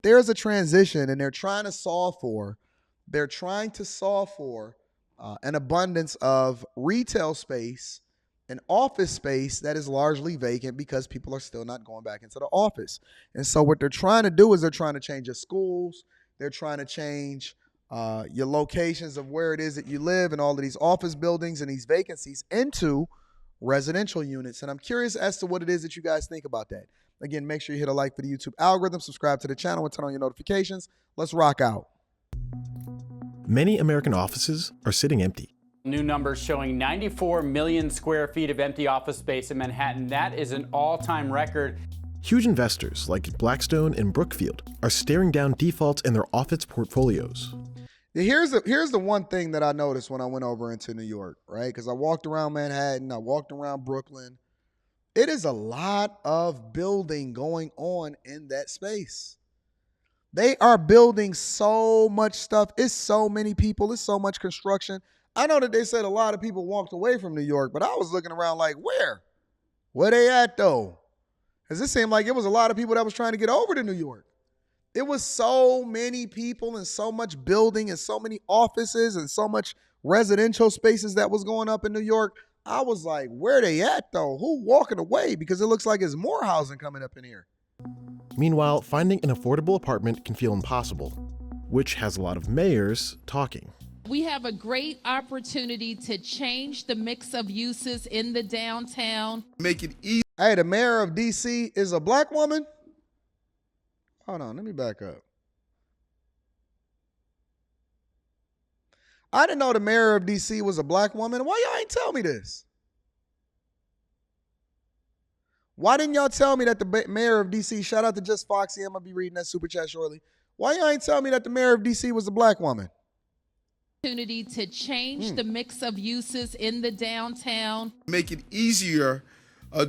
there's a transition, and they're trying to solve for an abundance of retail space and office space that is largely vacant because people are still not going back into the office. And so what they're trying to do is they're trying to change your schools. They're trying to change your locations of where it is that you live and all of these office buildings and these vacancies into residential units. And I'm curious as to what it is that you guys think about that. Again, make sure you hit a like for the YouTube algorithm, subscribe to the channel, and turn on your notifications. Let's rock out. Many American offices are sitting empty. New numbers showing 94 million square feet of empty office space in Manhattan. That is an all-time record. Huge investors like Blackstone and Brookfield are staring down defaults in their office portfolios. Here's the one thing that I noticed when I went over into New York, right? Because I walked around Manhattan, I walked around Brooklyn. It is a lot of building going on in that space. They are building so much stuff. It's so many people. It's so much construction. I know that they said a lot of people walked away from New York, but I was looking around like, where? Where they at, though? Because it seemed like it was a lot of people that was trying to get over to New York. It was so many people and so much building and so many offices and so much residential spaces that was going up in New York. I was like, where they at, though? Who walking away? Because it looks like there's more housing coming up in here. Meanwhile, finding an affordable apartment can feel impossible, which has a lot of mayors talking. We have a great opportunity to change the mix of uses in the downtown. Make it easy. Hey, the mayor of D.C. is a black woman? Hold on, let me back up. I didn't know the mayor of D.C. was a black woman. Why y'all ain't tell me this? Why didn't y'all tell me that the mayor of D.C., shout out to Just Foxy, I'm going to be reading that super chat shortly. Why y'all ain't tell me that the mayor of D.C. was a black woman? Opportunity to change the mix of uses in the downtown. Make it easier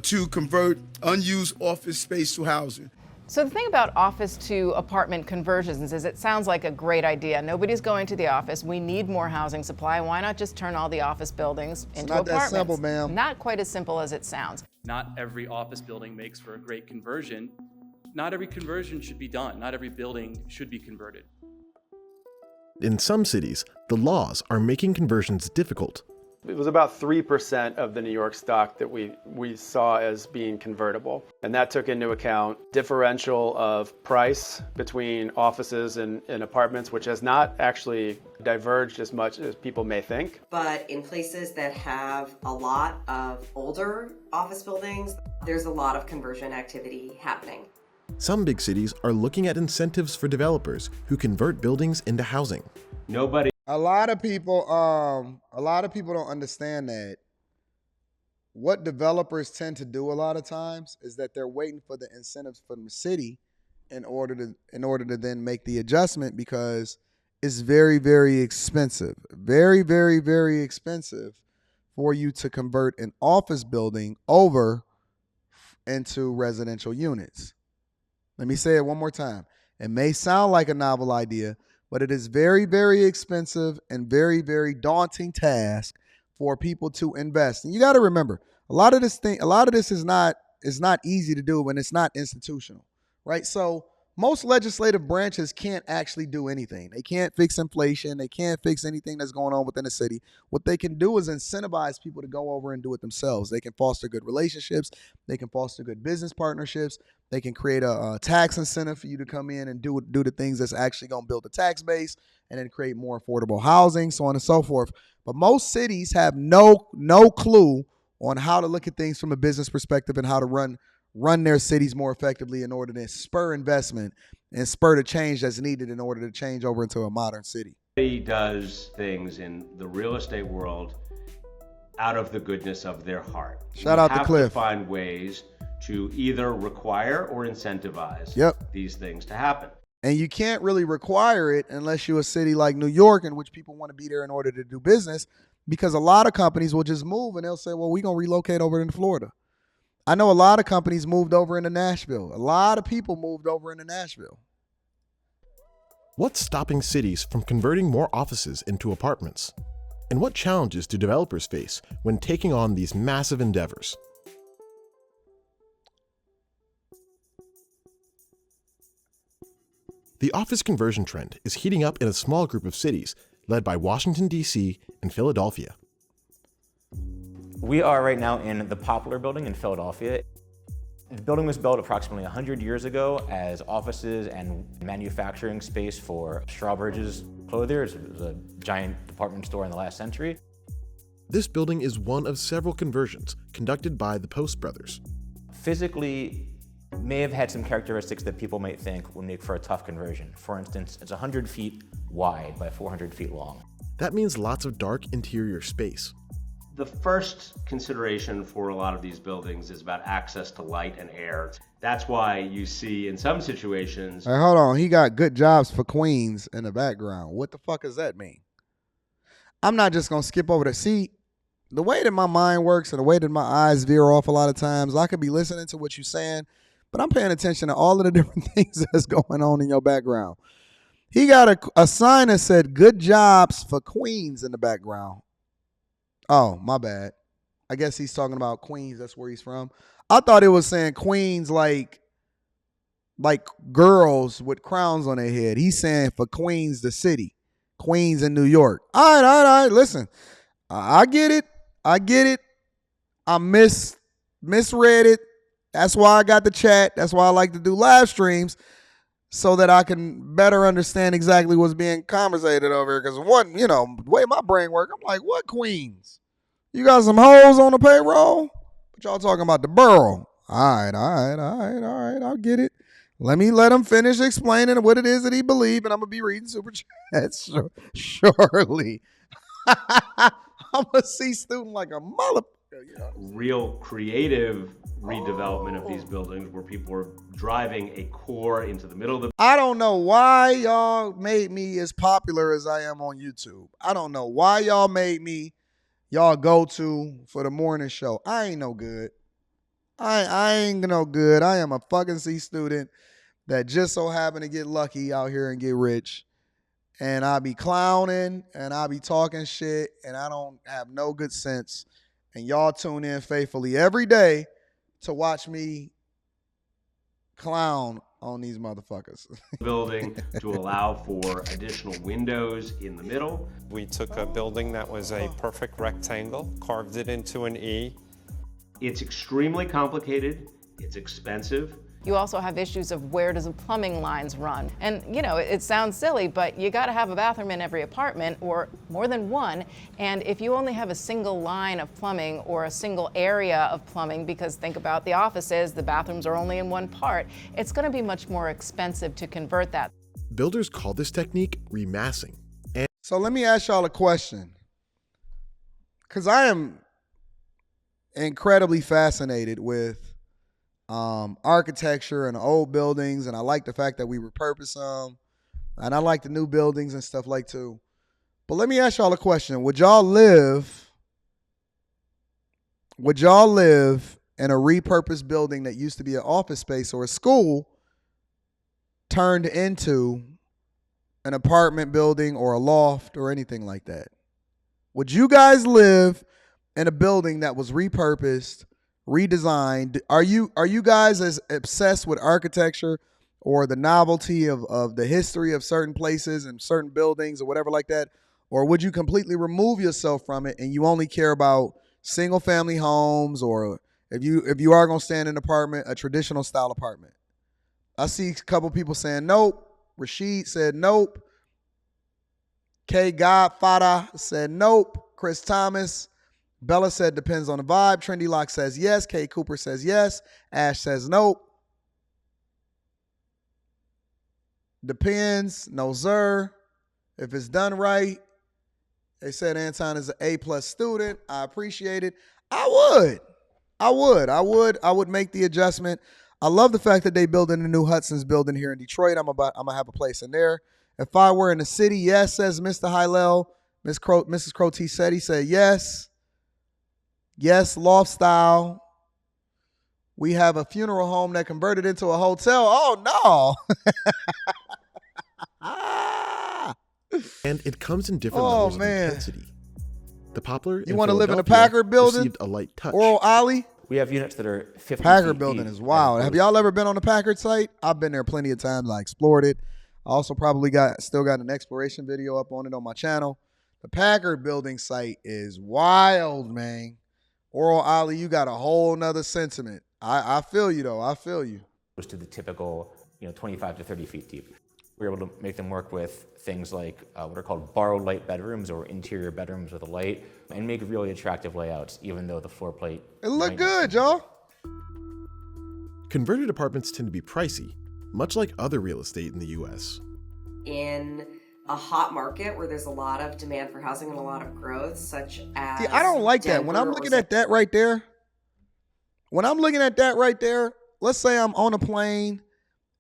to convert unused office space to housing. So the thing about office to apartment conversions is it sounds like a great idea. Nobody's going to the office. We need more housing supply. Why not just turn all the office buildings into apartments? Not that simple, ma'am. Not quite as simple as it sounds. Not every office building makes for a great conversion. Not every conversion should be done. Not every building should be converted. In some cities, the laws are making conversions difficult. It was about 3% of the New York stock that we saw as being convertible. And that took into account differential of price between offices and apartments, which has not actually diverged as much as people may think. But in places that have a lot of older office buildings, there's a lot of conversion activity happening. Some big cities are looking at incentives for developers who convert buildings into housing. A lot of people don't understand that what developers tend to do a lot of times is that they're waiting for the incentives from the city in order to then make the adjustment, because it's very, very expensive. Very, very, very expensive for you to convert an office building over into residential units. Let me say it one more time. It may sound like a novel idea, but it is very, very expensive and very, very daunting task for people to invest. And you got to remember, a lot of this is not easy to do when it's not institutional, right? So most legislative branches can't actually do anything. They can't fix inflation. They can't fix anything that's going on within the city. What they can do is incentivize people to go over and do it themselves. They can foster good relationships. They can foster good business partnerships. They can create a tax incentive for you to come in and do the things that's actually going to build a tax base and then create more affordable housing, so on and so forth. But most cities have no clue on how to look at things from a business perspective and how to run their cities more effectively in order to spur investment and spur the change that's needed in order to change over into a modern city. He does things in the real estate world out of the goodness of their heart. Shout out to Cliff. To find ways to either require or incentivize these things to happen. And you can't really require it unless you're a city like New York, in which people want to be there in order to do business, because a lot of companies will just move and they'll say, well, we're going to relocate over into Florida. I know a lot of companies moved over into Nashville. A lot of people moved over into Nashville. What's stopping cities from converting more offices into apartments? And what challenges do developers face when taking on these massive endeavors? The office conversion trend is heating up in a small group of cities, led by Washington, D.C. and Philadelphia. We are right now in the Poplar building in Philadelphia. The building was built approximately 100 years ago as offices and manufacturing space for Strawbridge's Clothiers. It was a giant department store in the last century. This building is one of several conversions conducted by the Post brothers. Physically, may have had some characteristics that people might think would make for a tough conversion. For instance, it's 100 feet wide by 400 feet long. That means lots of dark interior space. The first consideration for a lot of these buildings is about access to light and air. That's why you see in some situations... Hey, hold on. He got good jobs for Queens in the background. What the fuck does that mean? I'm not just going to skip over the seat. The way that my mind works and the way that my eyes veer off a lot of times, I could be listening to what you're saying, but I'm paying attention to all of the different things that's going on in your background. He got a sign that said good jobs for Queens in the background. Oh, my bad. I guess he's talking about Queens. That's where he's from. I thought it was saying Queens like girls with crowns on their head. He's saying for Queens, the city. Queens in New York. All right. Listen, I get it. I misread it. That's why I got the chat. That's why I like to do live streams so that I can better understand exactly what's being conversated over here. Because the way my brain works, I'm like, what Queens? You got some hoes on the payroll? But y'all talking about the borough. All right. I'll get it. Let him finish explaining what it is that he believes, and I'm going to be reading super chats surely. I'm a C student like a motherfucker. Real creative redevelopment of these buildings where people are driving a core into the middle of the... I don't know why y'all made me as popular as I am on YouTube. I don't know why y'all made me y'all go-to for the morning show. I ain't no good. I ain't no good. I am a fucking C student that just so happened to get lucky out here and get rich. And I be clowning and I be talking shit and I don't have no good sense. And y'all tune in faithfully every day to watch me clown on these motherfuckers. Building to allow for additional windows in the middle. We took a building that was a perfect rectangle, carved it into an E. It's extremely complicated. It's expensive. You also have issues of where does the plumbing lines run? And it sounds silly, but you gotta have a bathroom in every apartment or more than one. And if you only have a single line of plumbing or a single area of plumbing, because think about the offices, the bathrooms are only in one part, it's gonna be much more expensive to convert that. Builders call this technique remassing. So let me ask y'all a question. Because I am incredibly fascinated with architecture and old buildings, and I like the fact that we repurpose them, and I like the new buildings and stuff like too. But let me ask y'all a question. Would y'all live in a repurposed building that used to be an office space or a school turned into an apartment building or a loft or anything like that? Would you guys live in a building that was repurposed, redesigned? Are you guys as obsessed with architecture or the novelty of the history of certain places and certain buildings or whatever like that? Or would you completely remove yourself from it and you only care about single family homes, or if you are going to stay in an apartment, a traditional style apartment? I see a couple people saying nope. Rashid said nope. K Godfather said nope. Chris Thomas. Bella said depends on the vibe. Trendy Lock says yes. K Cooper says yes. Ash says nope. Depends. No sir. If it's done right. They said Anton is an A+ student. I appreciate it. I would make the adjustment. I love the fact that they building a new Hudson's building here in Detroit. I'm gonna have a place in there. If I were in the city, yes, says Mr. Hylel. Mrs. Crotty said he said yes. Yes, loft style. We have a funeral home that converted into a hotel. Oh no. And it comes in different levels of intensity. The Poplar you want to live in a Packard building? Received a light touch. Oral Ollie? We have units that are 50 Packard feet building deep. is wild. Have y'all ever been on the Packard site? I've been there plenty of times. I explored it. I also still got an exploration video up on it on my channel. The Packard building site is wild, man. Oral Ollie, you got a whole nother sentiment. I feel you though. I feel you. To the typical, 25 to 30 feet deep. We were able to make them work with things like what are called borrowed light bedrooms or interior bedrooms with a light, and make really attractive layouts, even though the floor plate. It look good, y'all. Converted apartments tend to be pricey, much like other real estate in the U.S. In a hot market where there's a lot of demand for housing and a lot of growth, such as See, I don't like that. When I'm looking at that right there, let's say I'm on a plane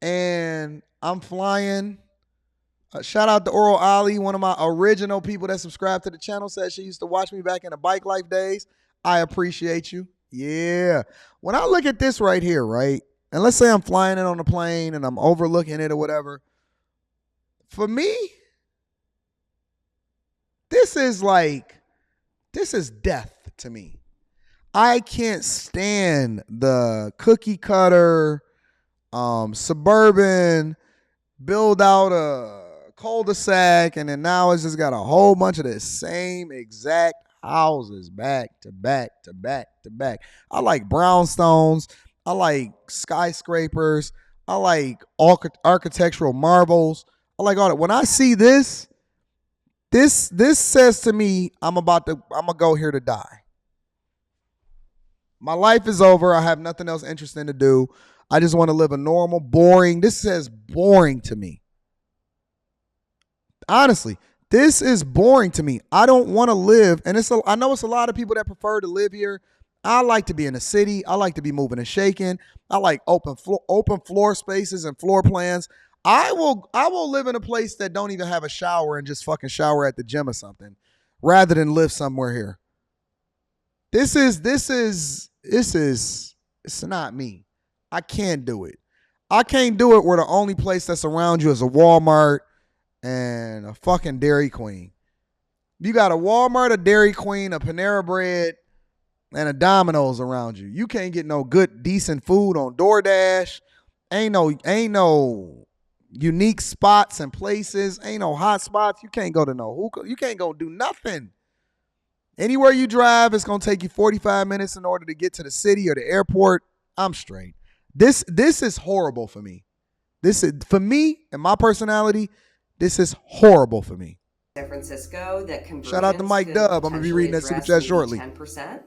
and I'm flying. Shout out to Oral Ollie, one of my original people that subscribed to the channel, said she used to watch me back in the bike life days. I appreciate you. Yeah. When I look at this right here, right, and let's say I'm flying in on a plane and I'm overlooking it or whatever, for me, this is death to me. I can't stand the cookie cutter, suburban, build out a cul-de-sac, and then now it's just got a whole bunch of the same exact houses back to back to back to back. I like brownstones. I like skyscrapers. I like architectural marbles. I like all that. When I see this says to me, I'm gonna go here to die. My life is over. I have nothing else interesting to do. I just want to live a normal, boring. This says boring to me. Honestly, this is boring to me. I don't want to live, and I know it's a lot of people that prefer to live here. I like to be in the city. I like to be moving and shaking. I like open floor spaces and floor plans. I will live in a place that don't even have a shower and just fucking shower at the gym or something, rather than live somewhere here. It's not me. I can't do it. I can't do it where the only place that's around you is a Walmart and a fucking Dairy Queen. You got a Walmart, a Dairy Queen, a Panera Bread, and a Domino's around you. You can't get no good, decent food on DoorDash. Ain't no unique spots and places. Ain't no hot spots. You can't go to no hookah. You can't go do nothing. Anywhere you drive, it's going to take you 45 minutes in order to get to the city or the airport. I'm straight. This is horrible for me. For me and my personality, this is horrible for me. San Francisco, that conversions shout out to Mike Dub. I'm going to be reading that super chat shortly. 10%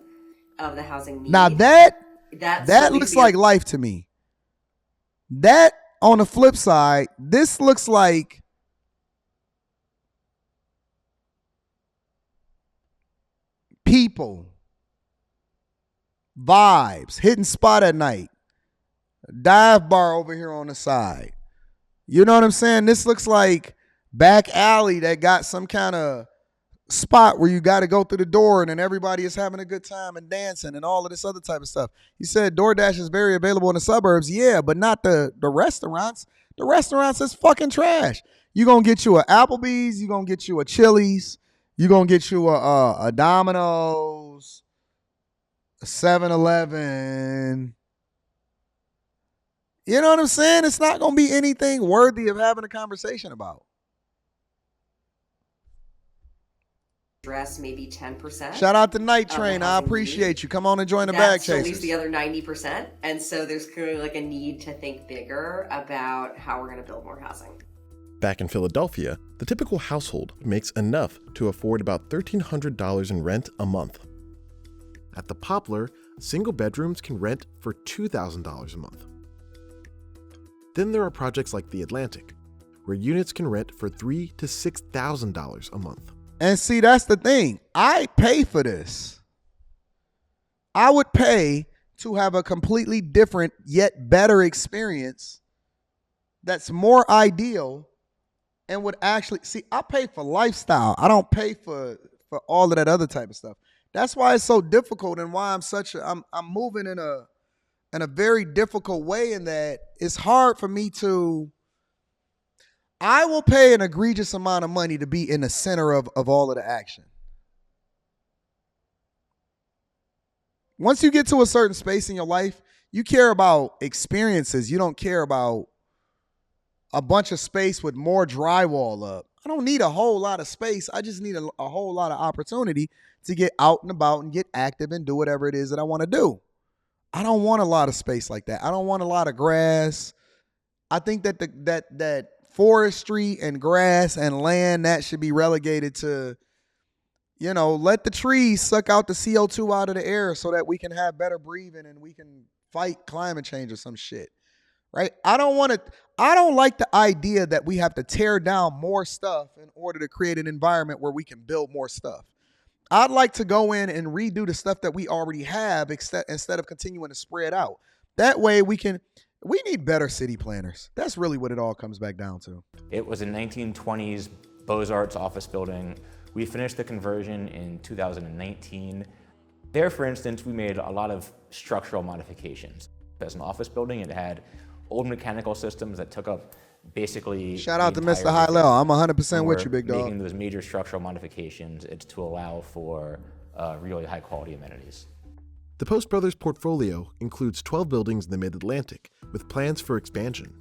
of the housing need. Now that looks like life to me. That, on the flip side, this looks like people, vibes, hitting spot at night, dive bar over here on the side. You know what I'm saying? This looks like back alley that got some kind of spot where you got to go through the door and then everybody is having a good time and dancing and all of this other type of stuff. He said DoorDash is very available in the suburbs. Yeah, but not the restaurants. The restaurants is fucking trash. You're going to get you a Applebee's. You're going to get you a Chili's. You're going to get you a Domino's, a 7-Eleven. You know what I'm saying? It's not going to be anything worthy of having a conversation about. Address maybe 10%. Shout out to Night Train. I appreciate you. Come on and join the Bag Chasers. That leaves the other 90%. And so there's clearly like a need to think bigger about how we're going to build more housing. Back in Philadelphia, the typical household makes enough to afford about $1,300 in rent a month. At the Poplar, single bedrooms can rent for $2,000 a month. Then there are projects like the Atlantic, where units can rent for $3,000 to $6,000 a month. And see, that's the thing. I pay for this. I would pay to have a completely different yet better experience that's more ideal and would actually see. I pay for lifestyle. I don't pay for all of that other type of stuff. That's why it's so difficult and why I'm moving in a very difficult way, in that it's hard for me to. I will pay an egregious amount of money to be in the center of all of the action. Once you get to a certain space in your life, you care about experiences. You don't care about a bunch of space with more drywall up. I don't need a whole lot of space. I just need a whole lot of opportunity to get out and about and get active and do whatever it is that I want to do. I don't want a lot of space like that. I don't want a lot of grass. I think that that forestry and grass and land, that should be relegated to, let the trees suck out the CO2 out of the air so that we can have better breathing and we can fight climate change or some shit. Right? I don't like the idea that we have to tear down more stuff in order to create an environment where we can build more stuff. I'd like to go in and redo the stuff that we already have instead of continuing to spread out. That way we need better city planners. That's really what it all comes back down to. It was a 1920s Beaux-Arts office building. We finished the conversion in 2019. There, for instance, we made a lot of structural modifications. As an office building, it had old mechanical systems that took up basically. Shout out to Mr. High-Low. I'm 100% with you, big dog. Making those major structural modifications, it's to allow for really high quality amenities. The Post Brothers portfolio includes 12 buildings in the Mid-Atlantic with plans for expansion.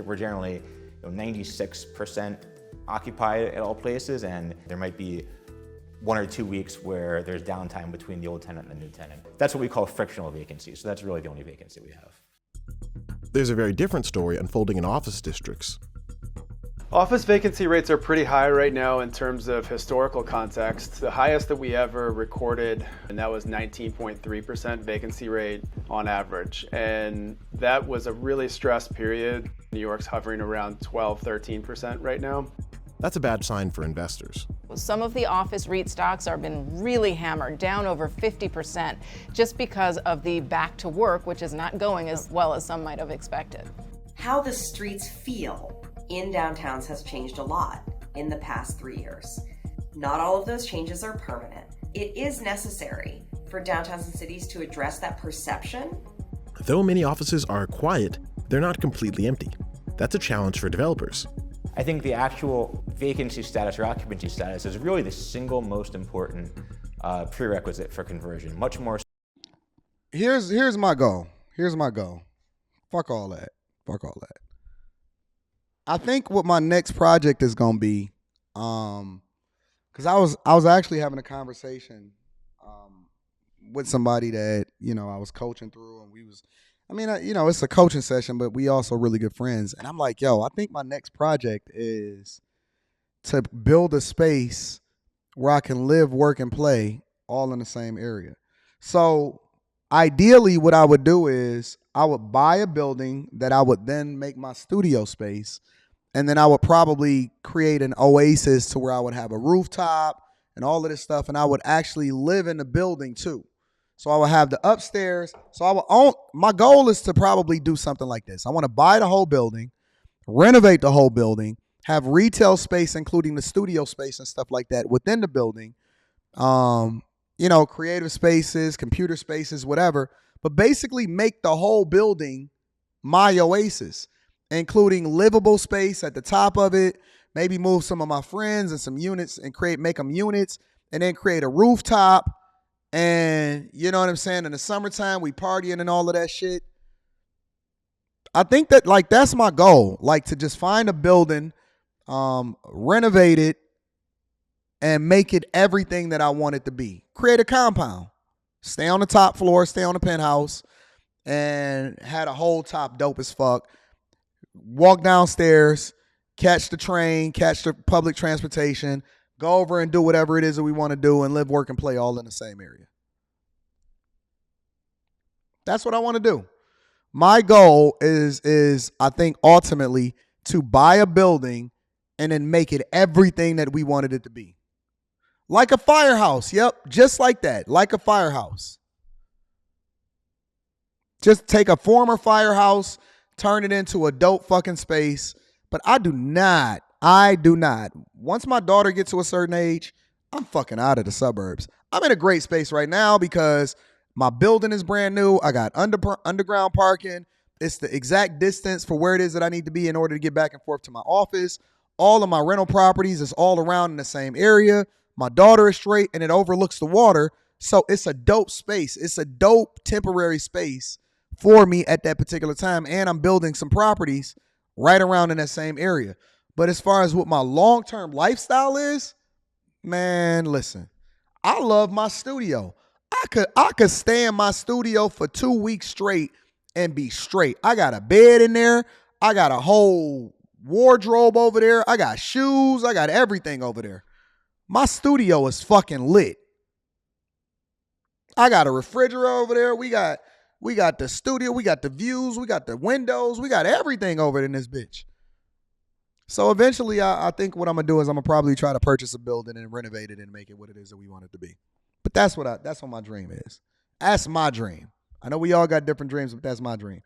We're generally 96% occupied at all places, and there might be 1 or 2 weeks where there's downtime between the old tenant and the new tenant. That's what we call frictional vacancy, so that's really the only vacancy we have. There's a very different story unfolding in office districts. Office vacancy rates are pretty high right now in terms of historical context. The highest that we ever recorded, and that was 19.3% vacancy rate on average. And that was a really stressed period. New York's hovering around 12-13% right now. That's a bad sign for investors. Some of the office REIT stocks have been really hammered, down over 50%, just because of the back to work, which is not going as well as some might have expected. How the streets feel in downtowns has changed a lot in the past 3 years. Not all of those changes are permanent. It is necessary for downtowns and cities to address that perception. Though many offices are quiet, they're not completely empty. That's a challenge for developers. I think the actual vacancy status or occupancy status is really the single most important prerequisite for conversion, much more. Here's my goal. Fuck all that. I think what my next project is gonna be, because I was actually having a conversation with somebody that I was coaching through, and it's a coaching session, but we also really good friends. And I'm like, I think my next project is to build a space where I can live, work, and play all in the same area. So ideally, what I would do is I would buy a building that I would then make my studio space. And then I would probably create an oasis to where I would have a rooftop and all of this stuff. And I would actually live in the building too. So I would have the upstairs. So I would own, my goal is to probably do something like this. I want to buy the whole building, renovate the whole building, have retail space, including the studio space and stuff like that within the building. Creative spaces, computer spaces, whatever. But basically make the whole building my oasis, including livable space at the top of it. Maybe move some of my friends and some units and make them units, and then create a rooftop. And you know what I'm saying? In the summertime, we partying and all of that shit. I think that that's my goal, to just find a building, renovate it, and make it everything that I want it to be. Create a compound, stay on the top floor, stay on the penthouse, and had a whole top dope as fuck. Walk downstairs, catch the train, catch the public transportation, go over and do whatever it is that we want to do, and live, work, and play all in the same area. That's what I want to do. My goal is I think ultimately to buy a building and then make it everything that we wanted it to be. Like a firehouse. Yep, just like that. Like a firehouse. Just take a former firehouse, turn it into a dope fucking space. But I do not. Once my daughter gets to a certain age, I'm fucking out of the suburbs. I'm in a great space right now because my building is brand new. I got underground parking. It's the exact distance for where it is that I need to be in order to get back and forth to my office. All of my rental properties is all around in the same area. My daughter is straight and it overlooks the water. So it's a dope space. It's a dope temporary space for me at that particular time. And I'm building some properties right around in that same area. But as far as what my long-term lifestyle is, man, listen, I love my studio. I could stay in my studio for 2 weeks straight and be straight. I got a bed in there. I got a whole wardrobe over there. I got shoes. I got everything over there. My studio is fucking lit. I got a refrigerator over there. We got the studio. We got the views. We got the windows. We got everything over in this bitch. So eventually, I think what I'm gonna do is I'm gonna probably try to purchase a building and renovate it and make it what it is that we want it to be. But that's what my dream is. That's my dream. I know we all got different dreams, but that's my dream.